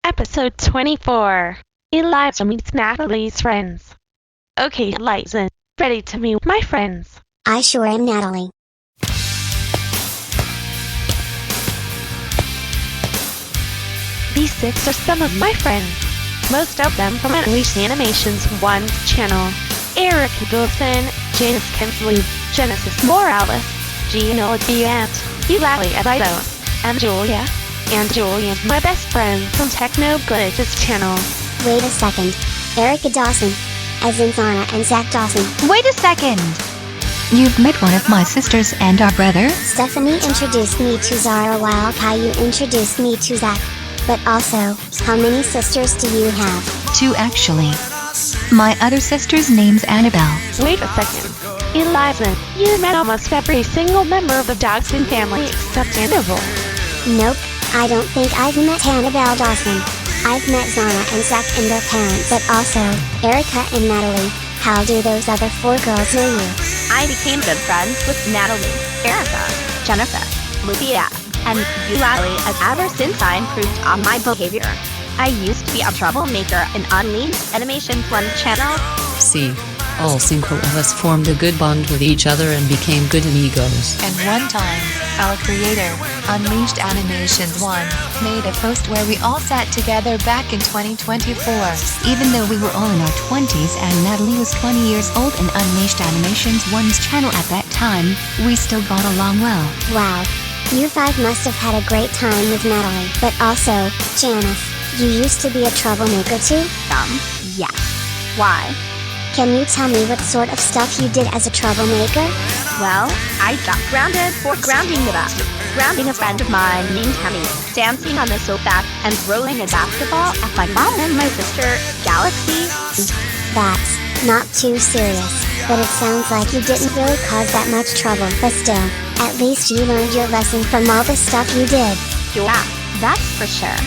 Episode 24. Eliza meets Natalie's friends. Okay, Eliza, ready to meet my friends? I sure am, Natalie. These 6 are some of my friends. Most of them from Unleashed Animations 1's channel. Erika Dawson, Janice, Kinsley, Genesis Morales, Gina, Eulalia, Rios, and Julia. And Julia's my best friend from TechnoGlitch's channel. Wait a second. Erika Dawson. As in Sora and Zach Dawson. Wait a second! You've met one of my sisters and our brother? Stephanie introduced me to Zara while Caillou introduced me to Zach. But also, how many sisters do you have? 2 actually. My other sister's name's Annabelle. Wait a second. Eliza, you met almost every single member of the Dawson family except Annabelle. Nope, I don't think I've met Annabelle Dawson. I've met Zara and Zach and their parents, but also, Erika and Natalie. How do those other 4 girls know you? I became good friends with Natalie, Erika, Jennifer, Lafayette, and Eulalia ever since I improved on my behavior. I used to be a troublemaker in Unleashed Animations 1 channel. See, all 5 of us formed a good bond with each other and became good amigos. And one time, our creator, Unleashed Animations 1, made a post where we all sat together back in 2024. Even though we were all in our 20s and Natalie was 20 years old in Unleashed Animations 1's channel at that time, we still got along well. Wow. You 5 must have had a great time with Natalie. But also, Janice, you used to be a troublemaker too? Yes. Why? Can you tell me what sort of stuff you did as a troublemaker? Well, I got grounded for grounding a friend of mine named Tammy, dancing on the sofa and throwing a basketball at my mom and my sister, Galaxy. That's not too serious, but it sounds like you didn't really cause that much trouble. But still, at least you learned your lesson from all the stuff you did. Yeah, that's for sure.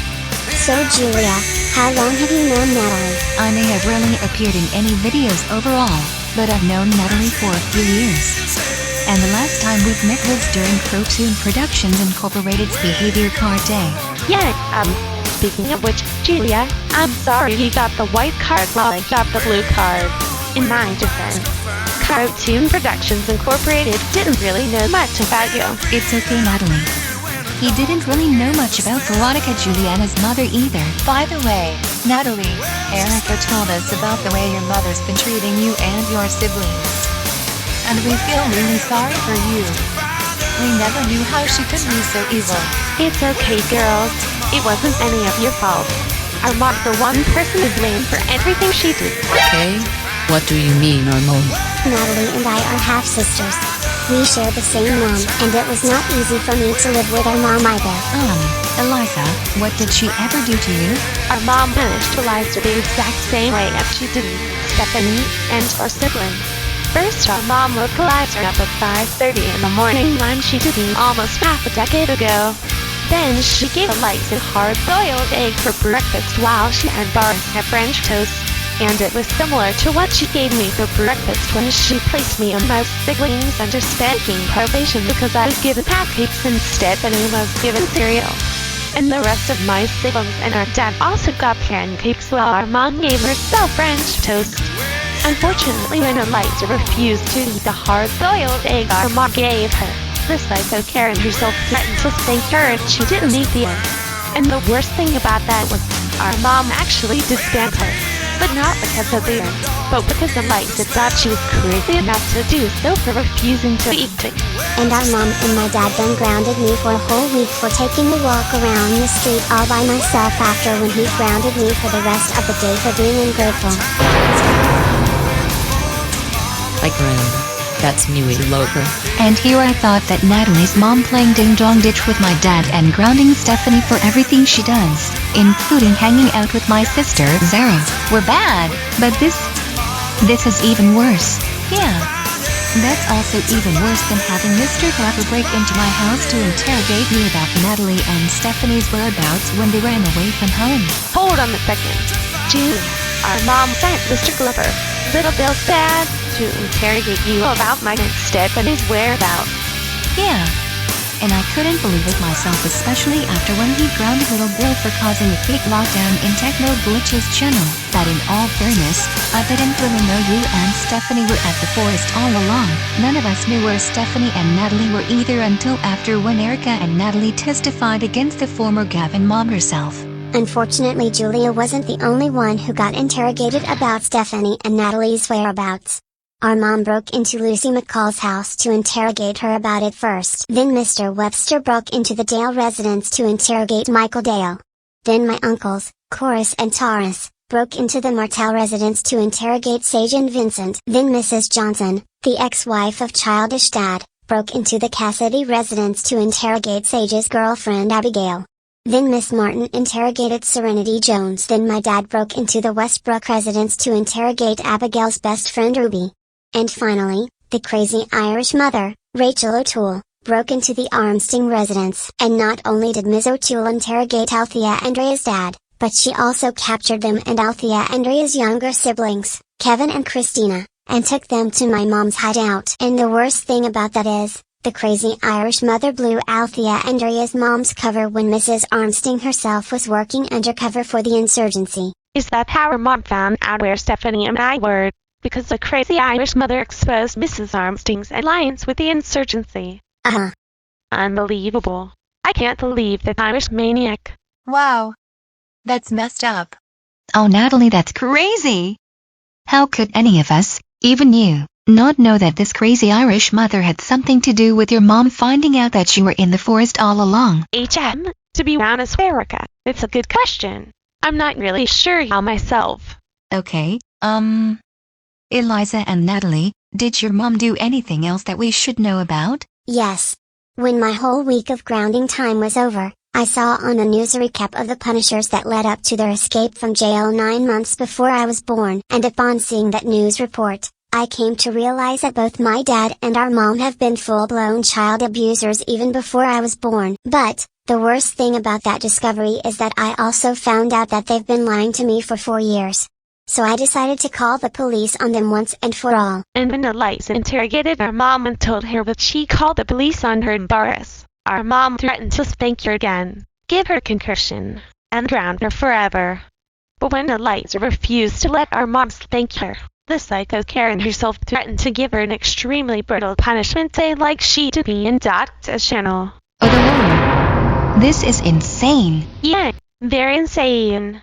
So Julia, how long have you known Natalie? I may have rarely appeared in any videos overall, but I've known Natalie for a few years. And the last time we've met was during Frou Productions Incorporated's Behavior Card Day. Yeah, speaking of which, Julia, I'm sorry you got the white card while I got the blue card. In my defense, Cartoon Productions Incorporated didn't really know much about you. It's okay, Natalie. He didn't really know much about Veronica Juliana's mother either. By the way, Natalie, Erika told us about the way your mother's been treating you and your siblings. And we feel really sorry for you. We never knew how she could be so evil. It's okay, girls. It wasn't any of your fault. Our mom's the one person to blame for everything she did. Okay? What do you mean, our mom? Natalie and I are half-sisters. We share the same mom, and it was not easy for me to live with our mom either. Eliza, what did she ever do to you? Our mom managed to lie the exact same way as she did Stephanie and our siblings. First, our mom woke Eliza up at 5:30 in the morning when she didn't almost half a decade ago. Then she gave Eliza a hard-boiled egg for breakfast while she and Boris had French toast. And it was similar to what she gave me for breakfast when she placed me and my siblings under spanking probation because I was given pancakes instead and I was given cereal. And the rest of my siblings and our dad also got pancakes while our mom gave herself French toast. Unfortunately, when Eliza refused to eat the hard-boiled egg our mom gave her, the psycho Karen herself threatened to spank her if she didn't eat the egg. And the worst thing about that was our mom actually disbanded her. But not because of the egg, but because Eliza thought she was crazy enough to do so for refusing to eat it. And our mom and my dad then grounded me for a whole week for taking a walk around the street all by myself after when he grounded me for the rest of the day for being ungrateful. I ground. That's new local. And here I thought that Natalie's mom playing ding-dong ditch with my dad and grounding Stephanie for everything she does, including hanging out with my sister Zara, were bad. But this is even worse. Yeah. That's also even worse than having Mr. Clapper break into my house to interrogate me about Natalie and Stephanie's whereabouts when they ran away from home. Hold on a second. Julia, our mom sent Mr. Clapper, Little Bill's dad, to interrogate you about my and Stephanie's whereabouts. Yeah. and I couldn't believe it myself, especially after when he grounded little girl for causing a fake lockdown in TechnoGlitch's channel. That in all fairness, I didn't really know you and Stephanie were at the forest all along. None of us knew where Stephanie and Natalie were either until after when Erika and Natalie testified against the former Gavin mom herself. Unfortunately, Julia wasn't the only one who got interrogated about Stephanie and Natalie's whereabouts. Our mom broke into Lucy McCall's house to interrogate her about it first. Then Mr. Webster broke into the Dale residence to interrogate Michael Dale. Then my uncles, Chorus and Taurus, broke into the Martell residence to interrogate Sage and Vincent. Then Mrs. Johnson, the ex-wife of Childish Dad, broke into the Cassidy residence to interrogate Sage's girlfriend Abigail. Then Miss Martin interrogated Serenity Jones. Then my dad broke into the Westbrook residence to interrogate Abigail's best friend Ruby. And finally, the crazy Irish mother, Rachel O'Toole, broke into the Armstrong residence. And not only did Ms. O'Toole interrogate Althea and Rhea's dad, but she also captured them and Althea and Rhea's younger siblings, Kevin and Christina, and took them to my mom's hideout. And the worst thing about that is, the crazy Irish mother blew Althea and Rhea's mom's cover when Mrs. Armstrong herself was working undercover for the insurgency. Is that how her mom found out where Stephanie and I were? Because the crazy Irish mother exposed Mrs. Armstrong's alliance with the insurgency. Unbelievable. I can't believe that Irish maniac. Wow. That's messed up. Oh, Natalie, that's crazy. How could any of us, even you, not know that this crazy Irish mother had something to do with your mom finding out that you were in the forest all along? To be honest, Erika, it's a good question. I'm not really sure how myself. Okay, Eliza and Natalie, did your mom do anything else that we should know about? Yes. When my whole week of grounding time was over, I saw on the news a recap of the punishers that led up to their escape from jail 9 months before I was born. And upon seeing that news report, I came to realize that both my dad and our mom have been full-blown child abusers even before I was born. But, the worst thing about that discovery is that I also found out that they've been lying to me for 4 years. So I decided to call the police on them once and for all. And when Eliza interrogated our mom and told her that she called the police on her and Boris, our mom threatened to spank her again, give her concussion, and drown her forever. But when Eliza refused to let our mom spank her, the psycho Karen herself threatened to give her an extremely brutal punishment, say like she did me in Doc's channel. Oh, this is insane. Yeah, they're insane.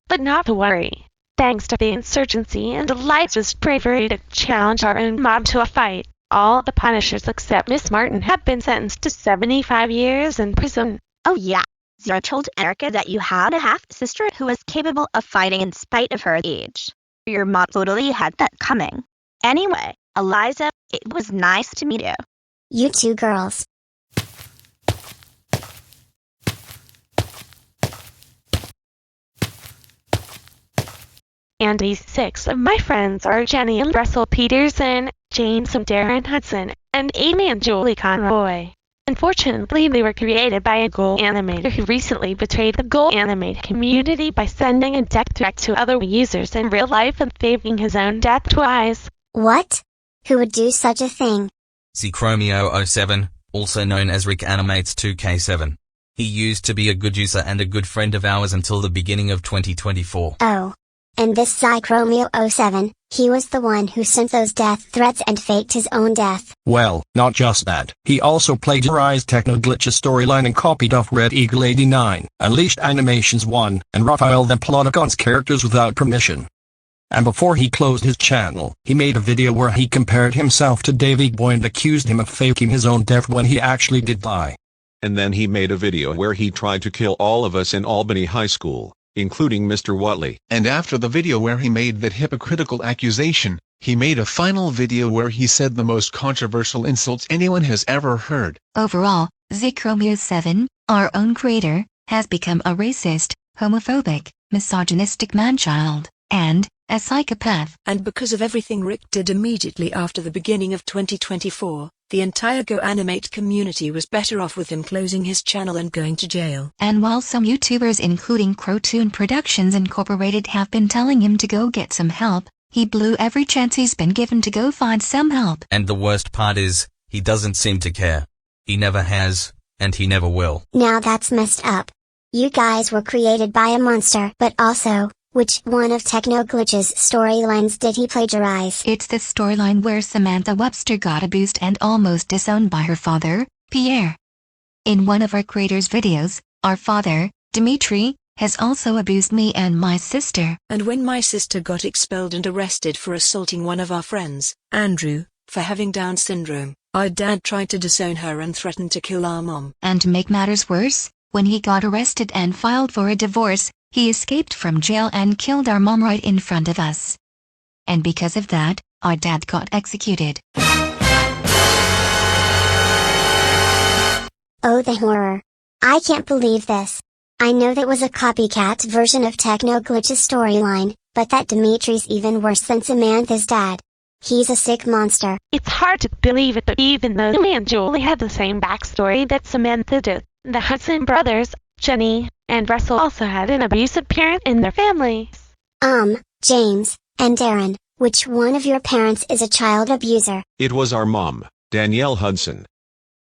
But not to worry. Thanks to the insurgency and Eliza's bravery to challenge our own mom to a fight, all the punishers except Miss Martin have been sentenced to 75 years in prison. Oh yeah, Zara told Erika that you had a half-sister who was capable of fighting in spite of her age. Your mom totally had that coming. Anyway, Eliza, it was nice to meet you. You two girls. And these 6 of my friends are Jenny and Russell Peterson, James and Darren Hudson, and Amy and Julie Conroy. Unfortunately, they were created by a Goal animator who recently betrayed the Goal animate community by sending a death threat to other users in real life and faking his own death twice. What? Who would do such a thing? Chromio07, also known as Rick Animates 2K7. He used to be a good user and a good friend of ours until the beginning of 2024. Oh. And this Chromio07, he was the one who sent those death threats and faked his own death. Well, not just that. He also plagiarized TechnoGlitch's storyline and copied off Red Eagle 89, Unleashed Animations 1, and Raphael the Plotagon's characters without permission. And before he closed his channel, he made a video where he compared himself to Davey Boy and accused him of faking his own death when he actually did die. And then he made a video where he tried to kill all of us in Albany High School, including Mr. Watley. And after the video where he made that hypocritical accusation, he made a final video where he said the most controversial insults anyone has ever heard. Overall, Chromio7, our own creator, has become a racist, homophobic, misogynistic man-child, and a psychopath. And because of everything Rick did immediately after the beginning of 2024, the entire Go Animate community was better off with him closing his channel and going to jail. And while some YouTubers including Crowtoon Productions Incorporated have been telling him to go get some help, he blew every chance he's been given to go find some help. And the worst part is, he doesn't seem to care. He never has, and he never will. Now that's messed up. You guys were created by a monster. But also, which one of TechnoGlitch's storylines did he plagiarize? It's the storyline where Samantha Webster got abused and almost disowned by her father, Pierre. In one of our creators' videos, our father, Dimitri, has also abused me and my sister. And when my sister got expelled and arrested for assaulting one of our friends, Andrew, for having Down syndrome, our dad tried to disown her and threatened to kill our mom. And to make matters worse, when he got arrested and filed for a divorce, he escaped from jail and killed our mom right in front of us. And because of that, our dad got executed. Oh, the horror. I can't believe this. I know that was a copycat version of TechnoGlitch's storyline, but that Dimitri's even worse than Samantha's dad. He's a sick monster. It's hard to believe it, but even though me and Julie had the same backstory that Samantha did, the Hudson brothers, Jenny, and Russell also had an abusive parent in their families. James, and Darren, which one of your parents is a child abuser? It was our mom, Danielle Hudson.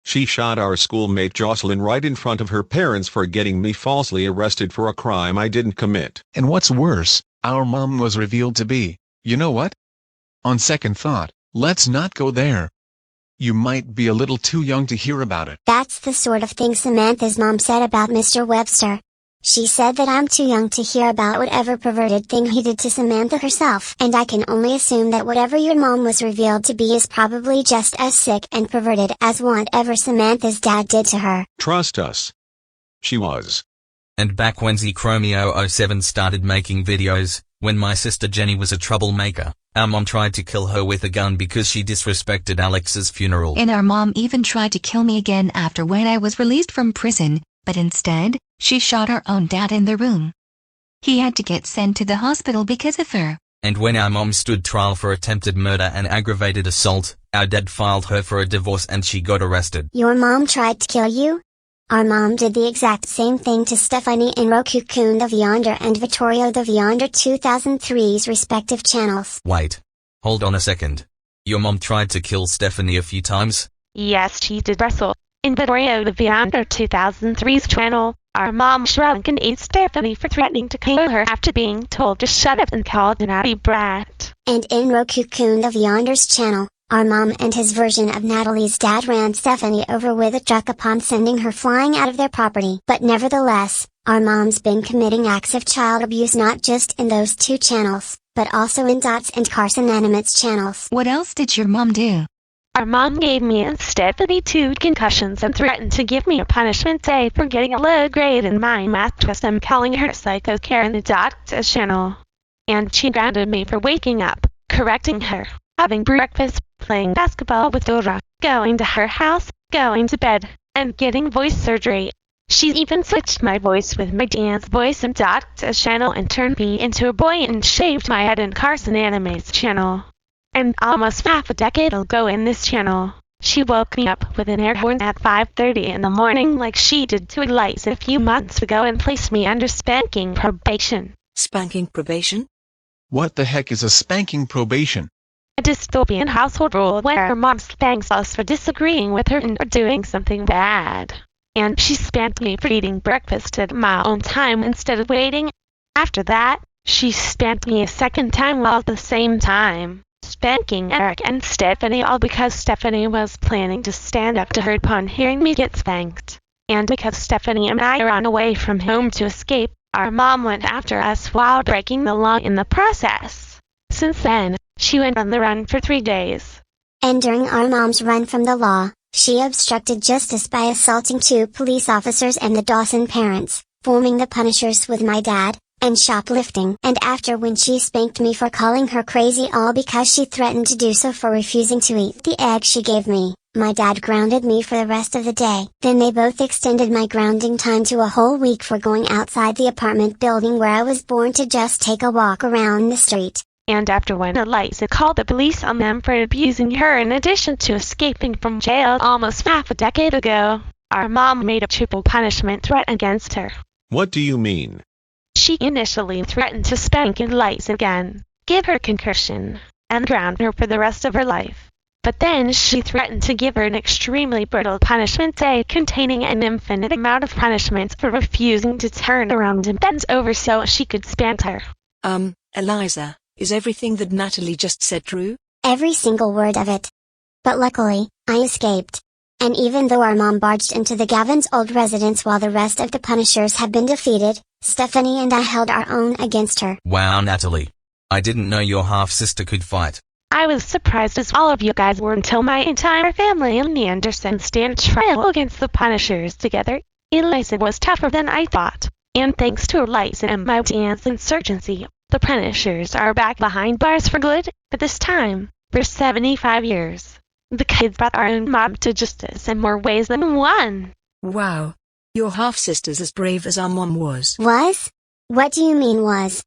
She shot our schoolmate Jocelyn right in front of her parents for getting me falsely arrested for a crime I didn't commit. And what's worse, our mom was revealed to be, you know what? On second thought, let's not go there. You might be a little too young to hear about it. That's the sort of thing Samantha's mom said about Mr. Webster. She said that I'm too young to hear about whatever perverted thing he did to Samantha herself. And I can only assume that whatever your mom was revealed to be is probably just as sick and perverted as whatever Samantha's dad did to her. Trust us. She was. And back when Chromio07 started making videos, when my sister Jenny was a troublemaker, our mom tried to kill her with a gun because she disrespected Alex's funeral. And our mom even tried to kill me again after when I was released from prison, but instead, she shot our own dad in the room. He had to get sent to the hospital because of her. And when our mom stood trial for attempted murder and aggravated assault, our dad filed her for a divorce and she got arrested. Your mom tried to kill you? Our mom did the exact same thing to Stephanie and Roku-kun the Vyonder and Vittorio the Vyonder 2003's respective channels. Wait. Hold on a second. Your mom tried to kill Stephanie a few times? Yes, she did, Russell. In Vittorio the Vyonder 2003's channel, our mom shrunk and ate Stephanie for threatening to kill her after being told to shut up and called a naughty brat. And in Roku-kun the Vyonder's channel, our mom and his version of Natalie's dad ran Stephanie over with a truck upon sending her flying out of their property. But nevertheless, our mom's been committing acts of child abuse not just in those two channels, but also in Dot's and Carson Animate's channels. What else did your mom do? Our mom gave me and Stephanie 2 concussions and threatened to give me a punishment day for getting a low grade in my math test. I'm calling her Psycho Karen the Dot's channel. And she grounded me for waking up, correcting her, having breakfast, playing basketball with Sora, going to her house, going to bed, and getting voice surgery. She even switched my voice with my dance voice in Dot's channel and turned me into a boy and shaved my head in Carson Anime's channel. And almost half a decade ago in this channel, she woke me up with an air horn at 5:30 in the morning like she did to Eliza a few months ago and placed me under spanking probation. Spanking probation? What the heck is a spanking probation? A dystopian household rule where mom spanks us for disagreeing with her and or doing something bad. And she spanked me for eating breakfast at my own time instead of waiting. After that, she spanked me a second time while at the same time spanking Eric and Stephanie, all because Stephanie was planning to stand up to her upon hearing me get spanked. And because Stephanie and I ran away from home to escape, our mom went after us while breaking the law in the process. Since then, she went on the run for 3 days. And during our mom's run from the law, she obstructed justice by assaulting 2 police officers and the Dawson parents, forming the Punishers with my dad, and shoplifting. And after when she spanked me for calling her crazy all because she threatened to do so for refusing to eat the egg she gave me, my dad grounded me for the rest of the day. Then they both extended my grounding time to a whole week for going outside the apartment building where I was born to just take a walk around the street. And after when Eliza called the police on them for abusing her in addition to escaping from jail almost half a decade ago, our mom made a triple punishment threat against her. What do you mean? She initially threatened to spank Eliza again, give her concussion, and ground her for the rest of her life. But then she threatened to give her an extremely brutal punishment day containing an infinite amount of punishment for refusing to turn around and bend over so she could spank her. Eliza, is everything that Natalie just said true? Every single word of it. But luckily, I escaped. And even though our mom barged into the Gavin's old residence while the rest of the Punishers had been defeated, Stephanie and I held our own against her. Wow, Natalie. I didn't know your half-sister could fight. I was surprised as all of you guys were until my entire family and the Andersons stand trial against the Punishers together. Eliza was tougher than I thought. And thanks to Eliza and my dance insurgency, the Punishers are back behind bars for good, but this time, for 75 years. The kids brought our own mob to justice in more ways than one. Wow. Your half-sister's as brave as our mom was. Was? What do you mean was?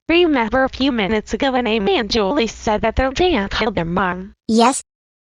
Remember a few minutes ago when Amy and Julie said that their dad killed their mom? Yes.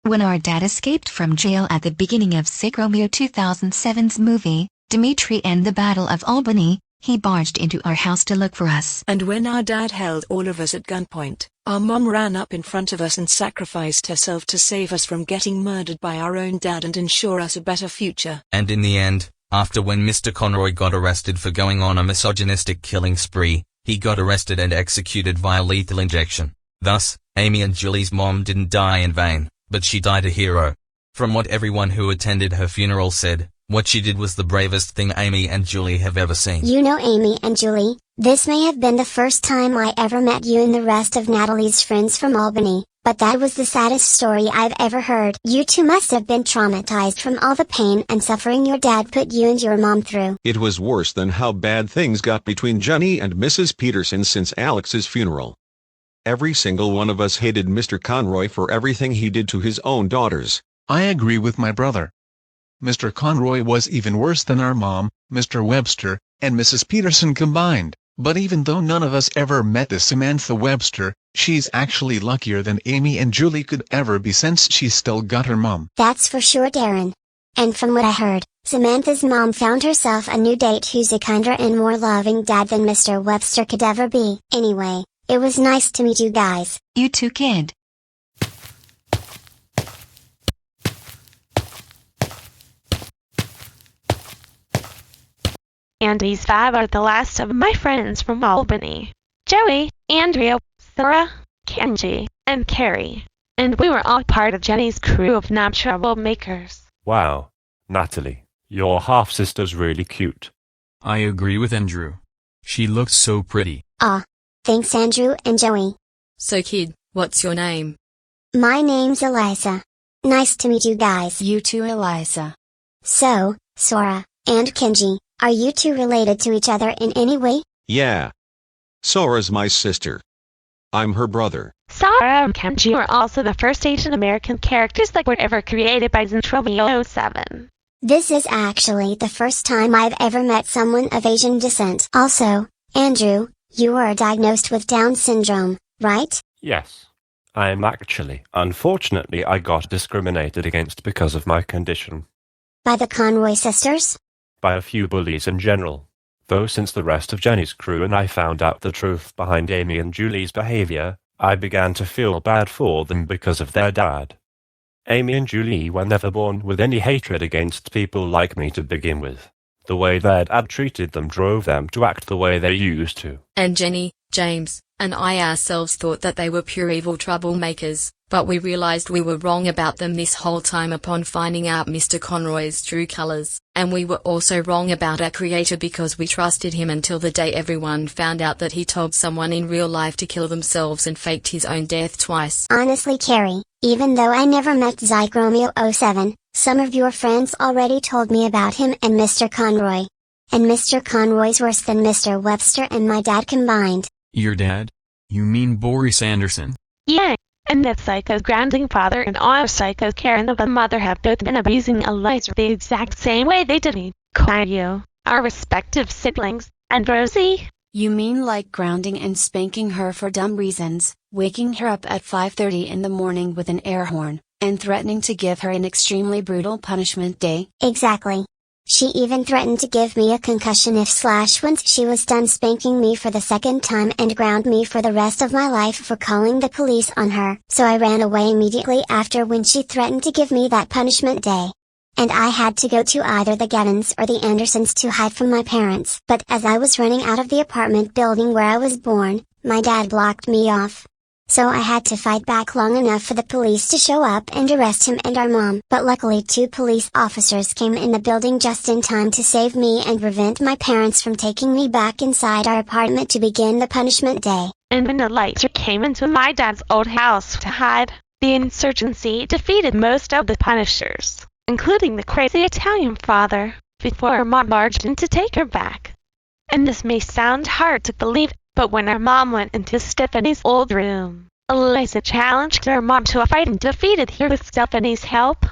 When our dad escaped from jail at the beginning of Sick Romeo 2007's movie, Dimitri and the Battle of Albany, he barged into our house to look for us. And when our dad held all of us at gunpoint, our mom ran up in front of us and sacrificed herself to save us from getting murdered by our own dad and ensure us a better future. And in the end, after when Mr. Conroy got arrested for going on a misogynistic killing spree, he got arrested and executed via lethal injection. Thus, Amy and Julie's mom didn't die in vain, but she died a hero. From what everyone who attended her funeral said, what she did was the bravest thing Amy and Julie have ever seen. You know Amy and Julie, this may have been the first time I ever met you and the rest of Natalie's friends from Albany, but that was the saddest story I've ever heard. You two must have been traumatized from all the pain and suffering your dad put you and your mom through. It was worse than how bad things got between Johnny and Mrs. Peterson since Alex's funeral. Every single one of us hated Mr. Conroy for everything he did to his own daughters. I agree with my brother. Mr. Conroy was even worse than our mom, Mr. Webster, and Mrs. Peterson combined. But even though none of us ever met this Samantha Webster, she's actually luckier than Amy and Julie could ever be since she's still got her mom. That's for sure, Darren. And from what I heard, Samantha's mom found herself a new date who's a kinder and more loving dad than Mr. Webster could ever be. Anyway, it was nice to meet you guys. You too, kid. And these 5 are the last of my friends from Albany. Joey, Andrea, Sora, Kenji, and Carrie. And we were all part of Jenny's crew of non-troublemakers. Wow, Natalie, your half-sister's really cute. I agree with Andrew. She looks so pretty. Thanks Andrew and Joey. So kid, what's your name? My name's Eliza. Nice to meet you guys. You too, Eliza. So, Sora, and Kenji, are you two related to each other in any way? Yeah. Sora's my sister. I'm her brother. Sora and Kenji were also the first Asian American characters that were ever created by TechnoGlitch 07. This is actually the first time I've ever met someone of Asian descent. Also, Andrew, you were diagnosed with Down syndrome, right? Yes, I am actually. Unfortunately, I got discriminated against because of my condition. By the Conroy sisters? By a few bullies in general. Though since the rest of Jenny's crew and I found out the truth behind Amy and Julie's behavior, I began to feel bad for them because of their dad. Amy and Julie were never born with any hatred against people like me to begin with. The way their dad treated them drove them to act the way they used to. And Jenny, James, and I ourselves thought that they were pure evil troublemakers, but we realized we were wrong about them this whole time upon finding out Mr. Conroy's true colors. And we were also wrong about our creator because we trusted him until the day everyone found out that he told someone in real life to kill themselves and faked his own death twice. Honestly, Carrie, even though I never met Zyke Romeo 07, some of your friends already told me about him and Mr. Conroy. And Mr. Conroy's worse than Mr. Webster and my dad combined. Your dad? You mean Boris Anderson? Yeah, and that psycho's grounding father and our psycho's Karen of a mother have both been abusing Eliza the exact same way they did me, Caillou, our respective siblings, and Rosie. You mean like grounding and spanking her for dumb reasons, waking her up at 5:30 in the morning with an air horn, and threatening to give her an extremely brutal punishment day? Exactly. She even threatened to give me a concussion if once she was done spanking me for the second time and ground me for the rest of my life for calling the police on her. So I ran away immediately after when she threatened to give me that punishment day. And I had to go to either the Gavins or the Andersons to hide from my parents. But as I was running out of the apartment building where I was born, my dad blocked me off. So I had to fight back long enough for the police to show up and arrest him and our mom. But luckily 2 police officers came in the building just in time to save me and prevent my parents from taking me back inside our apartment to begin the punishment day. And when Eliza came into my dad's old house to hide, the insurgency defeated most of the punishers, including the crazy Italian father, before our mom barged in to take her back. And this may sound hard to believe, but when our mom went into Stephanie's old room, Eliza challenged our mom to a fight and defeated her with Stephanie's help.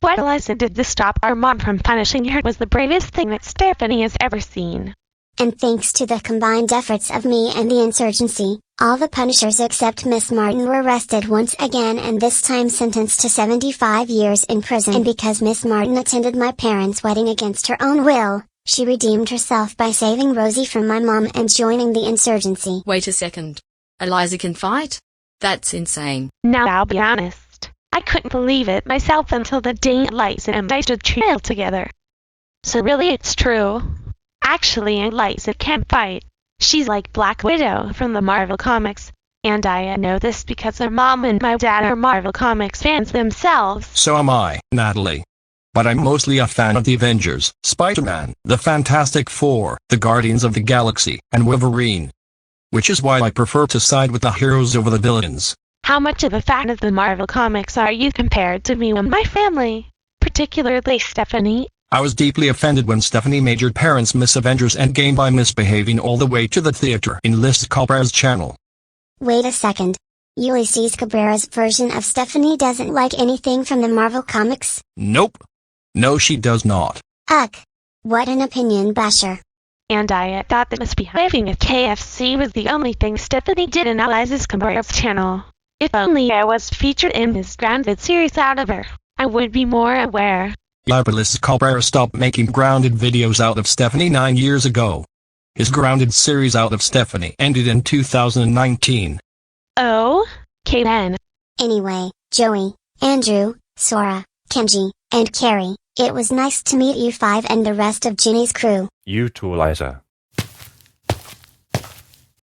What Eliza did to stop our mom from punishing her was the bravest thing that Stephanie has ever seen. And thanks to the combined efforts of me and the insurgency, all the punishers except Miss Martin were arrested once again and this time sentenced to 75 years in prison. And because Miss Martin attended my parents' wedding against her own will, she redeemed herself by saving Rosie from my mom and joining the insurgency. Wait a second. Eliza can fight? That's insane. Now I'll be honest. I couldn't believe it myself until the day Eliza and I stood trial together. So really it's true. Actually Eliza can't fight. She's like Black Widow from the Marvel Comics. And I know this because her mom and my dad are Marvel Comics fans themselves. So am I, Natalie. But I'm mostly a fan of the Avengers, Spider-Man, the Fantastic Four, the Guardians of the Galaxy, and Wolverine. Which is why I prefer to side with the heroes over the villains. How much of a fan of the Marvel Comics are you compared to me and my family? Particularly Stephanie? I was deeply offended when Stephanie made your parents miss Avengers Endgame by misbehaving all the way to the theater in Liz Cabrera's channel. Wait a second. Ulysses Cabrera's version of Stephanie doesn't like anything from the Marvel Comics? Nope. No, she does not. Ugh. What an opinion basher. And I thought that misbehaving at KFC was the only thing Stephanie did in Eliza's Cabrera's channel. If only I was featured in this grounded series out of her, I would be more aware. Yeah, but Liz Cabrera stopped making grounded videos out of Stephanie 9 years ago. His grounded series out of Stephanie ended in 2019. Oh? Okay then. Anyway, Joey, Andrew, Sora, Kenji, and Carrie, it was nice to meet you 5 and the rest of Ginny's crew. You too, Eliza.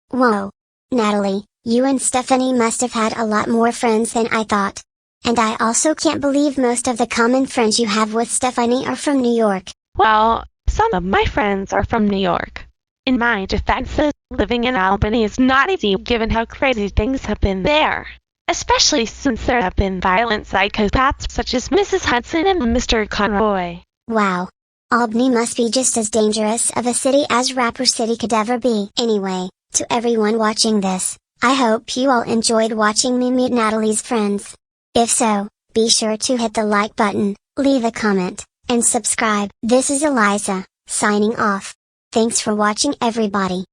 Whoa. Natalie, you and Stephanie must have had a lot more friends than I thought. And I also can't believe most of the common friends you have with Stephanie are from New York. Well, some of my friends are from New York. In my defense, living in Albany is not easy given how crazy things have been there. Especially since there have been violent psychopaths such as Mrs. Hudson and Mr. Conroy. Wow. Albany must be just as dangerous of a city as Rapper City could ever be. Anyway, to everyone watching this, I hope you all enjoyed watching me meet Natalie's friends. If so, be sure to hit the like button, leave a comment, and subscribe. This is Eliza, signing off. Thanks for watching everybody.